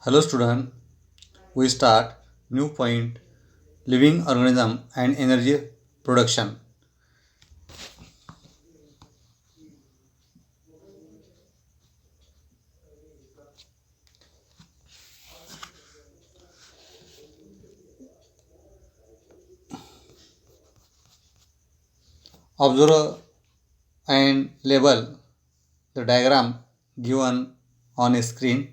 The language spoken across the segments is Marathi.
Hello student, we start new point living organism and energy production. Observe and label the diagram given on a screen.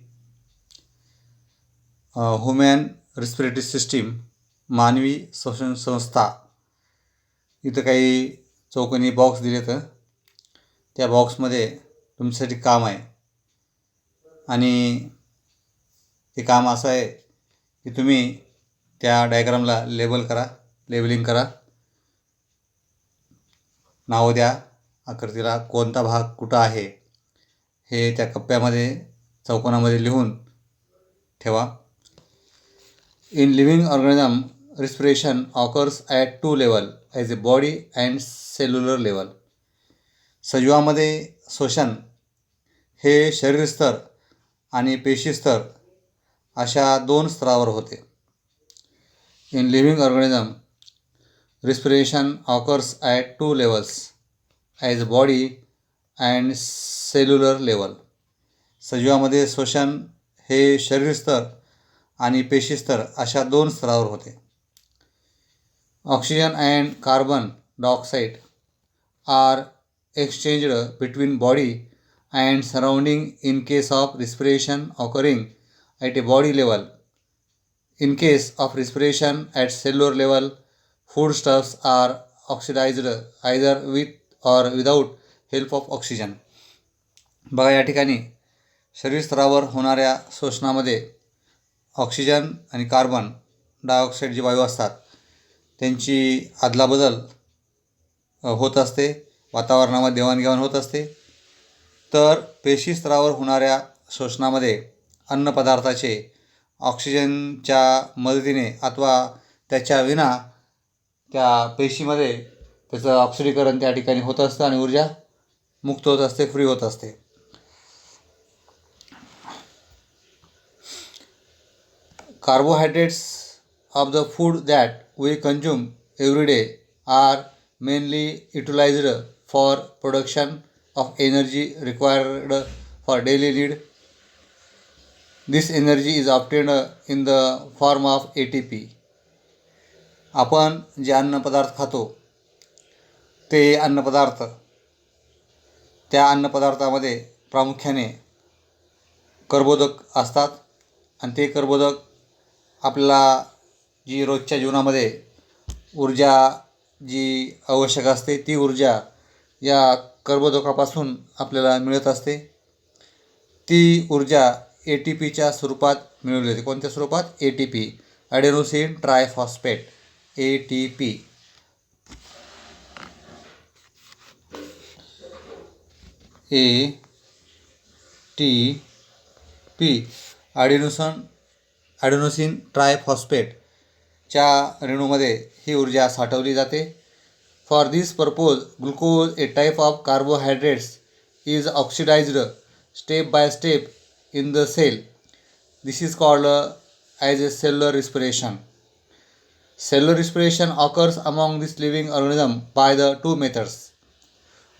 Human respiratory system, मानवी श्वसन संस्था. इथं काही चौकोनी बॉक्स दिलेत. त्या बॉक्समध्ये तुमच्यासाठी काम आहे आणि ते काम असं आहे की तुम्ही त्या डायग्रामला लेबलिंग करा, नाव द्या, आकृतीला कोणता भाग कुठं आहे हे त्या कप्प्यामध्ये चौकोनामध्ये लिहून ठेवा. In living organism, respiration occurs at two levels, as a body and cellular level. सजीवामध्ये श्वसन हे शरीर स्तर आणि पेशी स्तर अशा दोन स्तरावर होते. In living organism, respiration occurs at two levels, as body and cellular level. सजीवामध्ये श्वसन हे शरीर स्तर आणि पेशी स्तर अशा दोन स्तरावर होते. Oxygen and carbon dioxide are exchanged between body and surrounding in case of respiration occurring at a body level. In case of respiration at cellular level, food stuffs are oxidised either with or without help of oxygen. बघा, या ठिकाणी शरीर स्तरावर होणाऱ्या शोषणामध्ये ऑक्सिजन आणि कार्बन डायऑक्साईड जे वायू असतात त्यांची अदलाबदल होत असते, वातावरणामध्ये देवाणघेवाण होत असते. तर पेशी स्तरावर होणाऱ्या शोषणामध्ये अन्नपदार्थाचे ऑक्सिजनच्या मदतीने अथवा त्याच्या विना त्या पेशीमध्ये त्याचं ऑक्सिडीकरण त्या ठिकाणी होत असतं आणि ऊर्जा मुक्त होत असते, फ्री होत असते. Carbohydrates of the food that we consume every day are mainly utilized for production of energy required for daily need. This energy is obtained in the form of ATP. आपण जे अन्नपदार्थ खातो ते अन्नपदार्थ, त्या अन्नपदार्थामध्ये प्रामुख्याने कर्बोदक असतात आणि ते कर्बोदक आपल्याला जी रोजच्या जीवनामध्ये ऊर्जा जी आवश्यक असते ती ऊर्जा या कर्बोदकापासून आपल्याला मिळत असते. ती ऊर्जा ATPच्या स्वरूपात मिळवली जाते. कोणत्या स्वरूपात? ATP, adenosine triphosphate, ATP. Adenosine ट्रायफॉस्फेटच्या रेणूमध्ये ही ऊर्जा साठवली जाते. For this purpose glucose, a type of carbohydrates, is oxidised step by step in the cell. This is called as a cellular respiration. Cellular respiration occurs among this living organism by the two methods.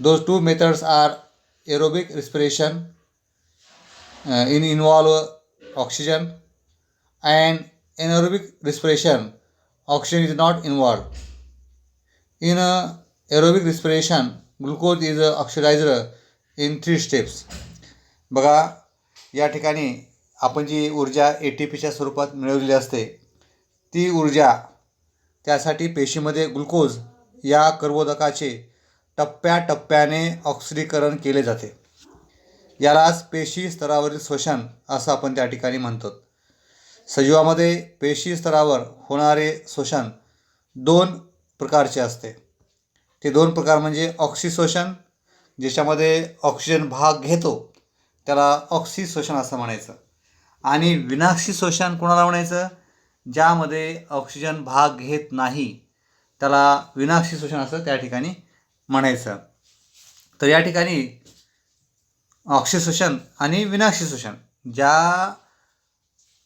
Those two methods are aerobic respiration, involve oxygen, and anaerobic respiration, oxygen is not involved. In aerobic respiration, glucose is oxidized in 3 steps. बघा, या ठिकाणी आपण जी ऊर्जा ATPच्या स्वरूपात मिळवलेली असते ती ऊर्जा त्यासाठी पेशीमध्ये ग्लुकोज या कर्बोदकाचे टप्प्याटप्प्याने ऑक्सिडीकरण केले जाते. यालाच पेशी स्तरावरील श्वसन असं आपण त्या ठिकाणी म्हणतो. सजीवामध्ये पेशी स्तरावर होणारे श्वसन 2 प्रकारचे असते. ते 2 प्रकार म्हणजे ऑक्सिश्वसन, ज्याच्यामध्ये ऑक्सिजन भाग घेतो त्याला ऑक्सिश्वसन असं म्हणायचं, आणि विनाक्षी श्वसन कोणाला म्हणायचं? ज्यामध्ये ऑक्सिजन भाग घेत नाही त्याला विनाक्षी श्वसन असं त्या ठिकाणी म्हणायचं. तर या ठिकाणी ऑक्सिश्वसन आणि विनाक्षी श्वसन, ज्या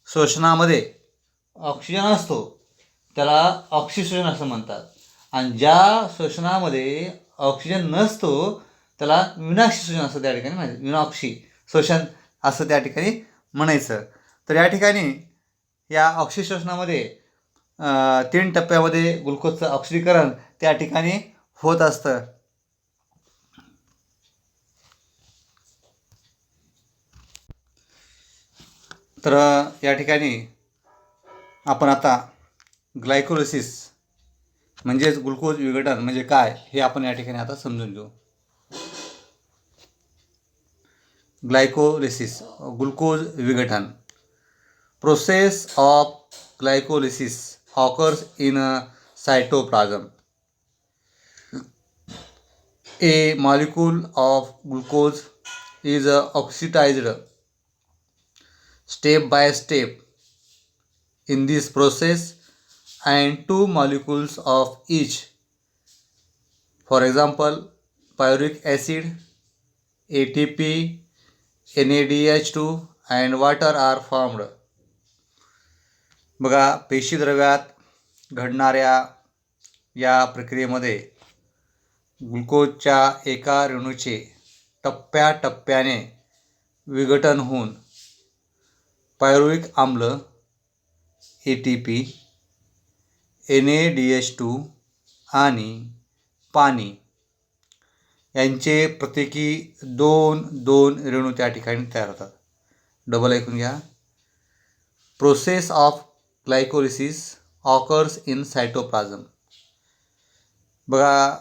शोषणामध्ये ऑक्सिजन असतो त्याला ऑक्सिशोषण असं म्हणतात, आणि ज्या शोषणामध्ये ऑक्सिजन नसतो त्याला विनाक्षी शोषण असं त्या ठिकाणी म्हणायचं, विनाक्षी शोषण असं त्या ठिकाणी म्हणायचं. तर या ठिकाणी या ऑक्सिशोषणामध्ये 3 टप्प्यामध्ये ग्लुकोजचं ऑक्सिडीकरण त्या ठिकाणी होत असतं. तर या ठिकाणी आपण आता ग्लायकोलिसिस म्हणजेच ग्लुकोज विघटन म्हणजे काय हे आपण या ठिकाणी आता समजून घेऊ. ग्लायकोलिसिस, ग्लुकोज विघटन. Process of glycolysis occurs in a cytoplasm. A molecule of glucose is oxidized step by step in this process, and 2 molecules of each, for example pyruvic acid, ATP, NADH2 and water are formed. बघा, पेशीद्रव्यात घडणाऱ्या या प्रक्रियेमध्ये ग्लुकोजच्या एका रेणूचे टप्प्याटप्प्याने विघटन होऊन पायरुव्हिक आम्ल, ATP, NADH2 आणि पाणी यांचे प्रत्येकी 2 रेणू त्या ठिकाणी तयार होतात. डबल ऐकून घ्या. Process of glycolysis occurs in cytoplasm. बघा,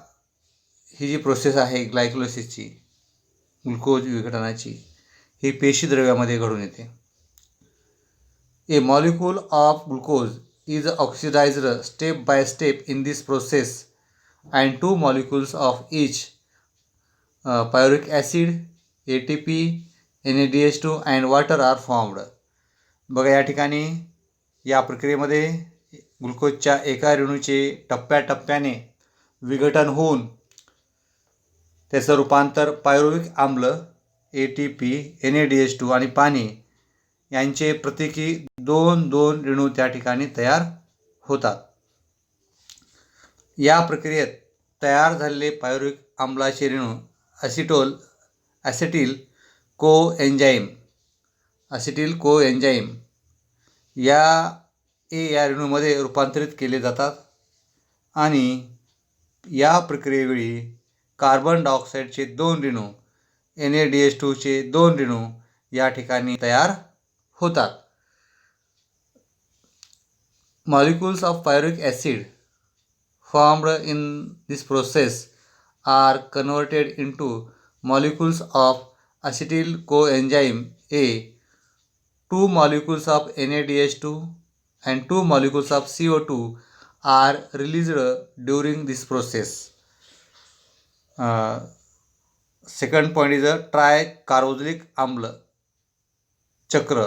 ही जी प्रोसेस आहे ग्लायकोलिसिसची, ग्लुकोज विघटनाची, ही पेशीद्रव्यामध्ये घडून येते. A molecule of glucose is oxidised step by step in this process, and 2 molecules of each, pyruvic acid, ATP, NADH2 and water are formed. बघा, या ठिकाणी या प्रक्रियेमध्ये ग्लुकोजच्या एका रेणूचे टप्प्याटप्प्याने विघटन होऊन त्याचं रूपांतर पायरुव्हिक आम्ल, ATP, NADH2 आणि पाणी यांचे प्रत्येकी 2 रेणू त्या ठिकाणी तयार होतात. या प्रक्रियेत तयार झालेले पायरुव्हिक आम्लाचे रेणू ॲसिटिल कोएन्झाईम या रेणूमध्ये रूपांतरित केले जातात, आणि या प्रक्रियेवेळी कार्बन डायऑक्साईडचे 2 रेणू, NADH2चे 2 रेणू या ठिकाणी तयार होतात. Molecules of pyruvic acid formed in this process are converted into molecules of acetyl coenzyme A. 2 molecules of NADH2 and 2 molecules of CO2 are released during this process. Second point is a tricarboxylic amla चक्र,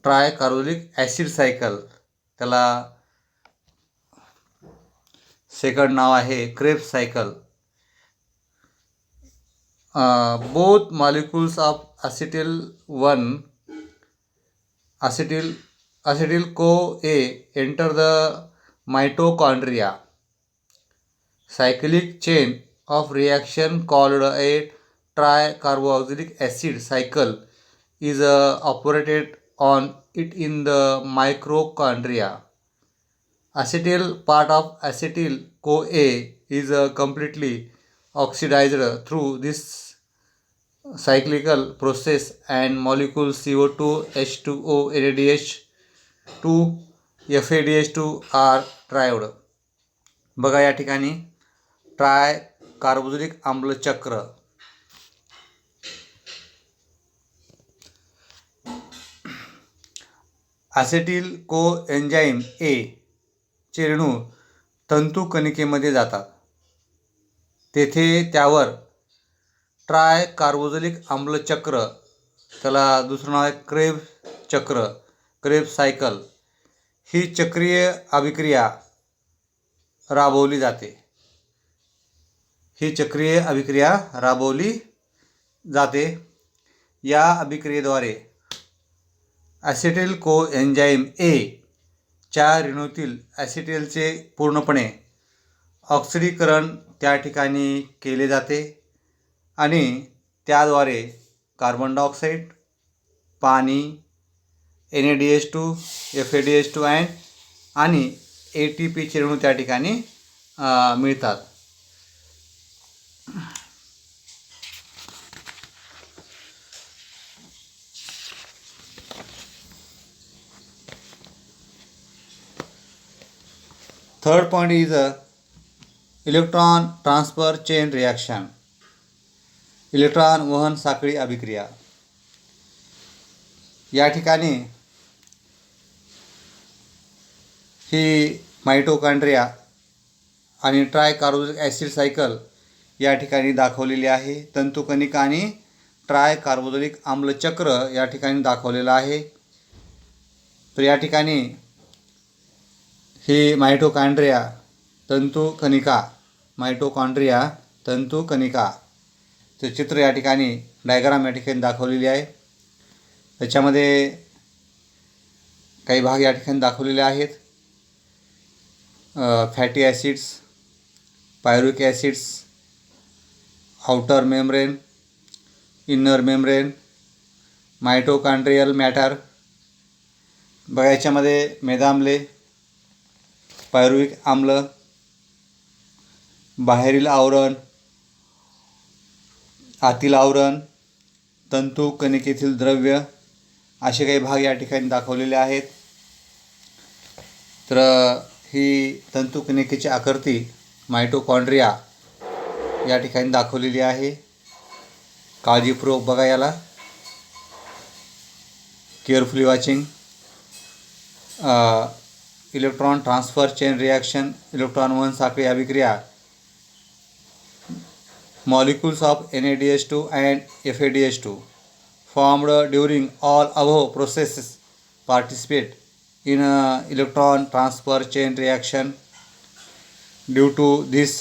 ट्रायकार्बोलिक ॲसिड सायकल, त्याला सेकंड नाव आहे Krebs cycle. Both molecules of acetyl CoA enter the mitochondria. Cyclic chain of reaction called a tricarboxylic acid cycle is operated on it in the mitochondria. Acetyl part of acetyl CoA is completely oxidized through this cyclical process, and molecules CO2, H2O, NADH2, FADH2 are derived. बघा, या ठिकाणी ट्रायकार्बोक्सिलिक आम्ल चक्र, ॲसिटिल कोएन्झाईम ए चे रेणू तंतुकणिकेमध्ये जातात. तेथे त्यावर ट्रायकार्बोक्सिलिक आम्ल चक्र, त्याला दुसरं नाव आहे क्रेब्स सायकल, ही चक्रीय अभिक्रिया राबवली जाते. या अभिक्रियेद्वारे ॲसिटिल को एन्झाईम ए च्या रेणूतील ॲसिटिलचे पूर्णपणे ऑक्सिडीकरण त्या ठिकाणी केले जाते आणि त्याद्वारे कार्बन डायऑक्साईड, पाणी, NaDH2, FADH2 आणि ATP चे रेणू त्या ठिकाणी मिळतात. Third point is electron transfer chain reaction, electron वहन साखळी अभिक्रिया. या ठिकाणी ही माइटोकॉन्ड्रिया आणि ट्रायकार्बोनिक ॲसिड सायकल या ठिकाणी दाखवलेली आहे. तंतुकणिका आणि ट्रायकार्बोनिक आम्ल चक्र या ठिकाणी दाखवलेलं आहे. तर या ठिकाणी ही माइटोकॉन्ड्रिया तंतुकणिका ते चित्र या ठिकाणी डायग्राम या ठिकाणी दाखवलेली आहे. त्याच्यामध्ये काही भाग या ठिकाणी दाखवलेले आहेत. Fatty acids, pyruvic acids, outer membrane, inner membrane, mitochondrial matter. बघा याच्यामध्ये मेदाम्ले, पायरुविक आम्ल, बाहेरील आवरण, आतील आवरण, तंतुकणिकेतील द्रव्य असे काही भाग या ठिकाणी दाखवलेले आहेत. तर ही तंतुकणिकेची आकृती माइटोकॉन्ड्रिया या ठिकाणी दाखवलेली आहे. काळजीपूर्वक बघा याला, carefully watching. Electron transfer chain reaction, electron वहन साखळी अभिक्रिया. Molecules of NaDH2 and FADH2 formed during all above processes participate in electron transfer chain reaction. Due to this,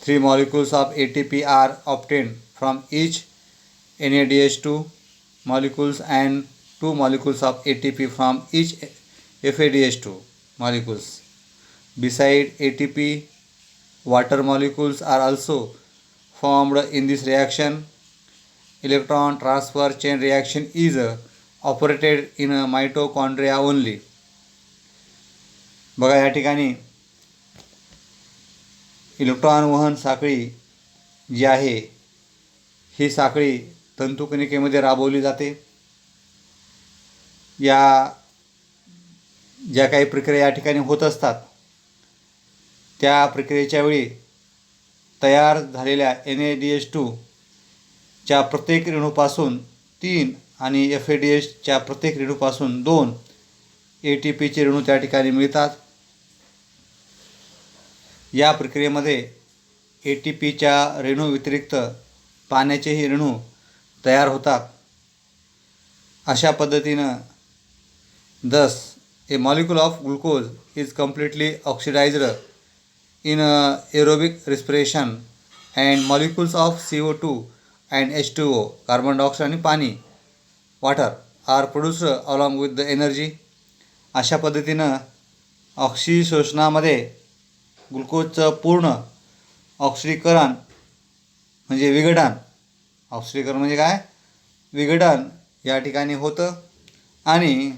3 molecules of ATP are obtained from each NaDH2 molecules and 2 molecules of ATP from each FADH2 molecules. Beside ATP, water molecules are also formed in this reaction. Electron transfer chain reaction is operated in mitochondria only. बघा या ठिकाणी इलेक्ट्रॉन वहन साखळी जी आहे ही साखळी तंतुकणिकेमध्ये राबवली जाते. या ज्या काही प्रक्रिया या ठिकाणी होत असतात त्या प्रक्रियेच्या वेळी तयार झालेल्या NaDH2 च्या प्रत्येक रेणूपासून 3 आणि FADH च्या प्रत्येक रेणूपासून 2 ATP चे रेणू त्या ठिकाणी मिळतात. या प्रक्रियेमध्ये ATP च्या रेणू व्यतिरिक्त पाण्याचेही रेणू तयार होतात. अशा पद्धतीनं thus a molecule of glucose is completely oxidized in aerobic respiration and molecules of CO2 and H2O, carbon dioxide आणि पाणी, water are produced along with the energy. अशा पद्धतीनं ऑक्सिशोषणामध्ये ग्लुकोजचं पूर्ण ऑक्सिडीकरण म्हणजे विघटन, ऑक्सिडीकरण म्हणजे काय, विघटन या ठिकाणी होतं आणि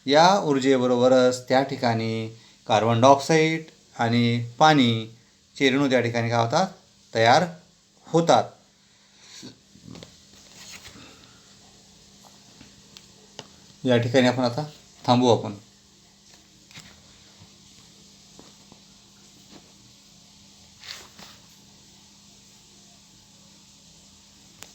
या ऊर्जेबरोबरच त्या ठिकाणी कार्बन डायऑक्साईड आणि पाणीचे रेणू त्या ठिकाणी काय होतात, तयार होतात. या ठिकाणी आपण आता थांबू आपण.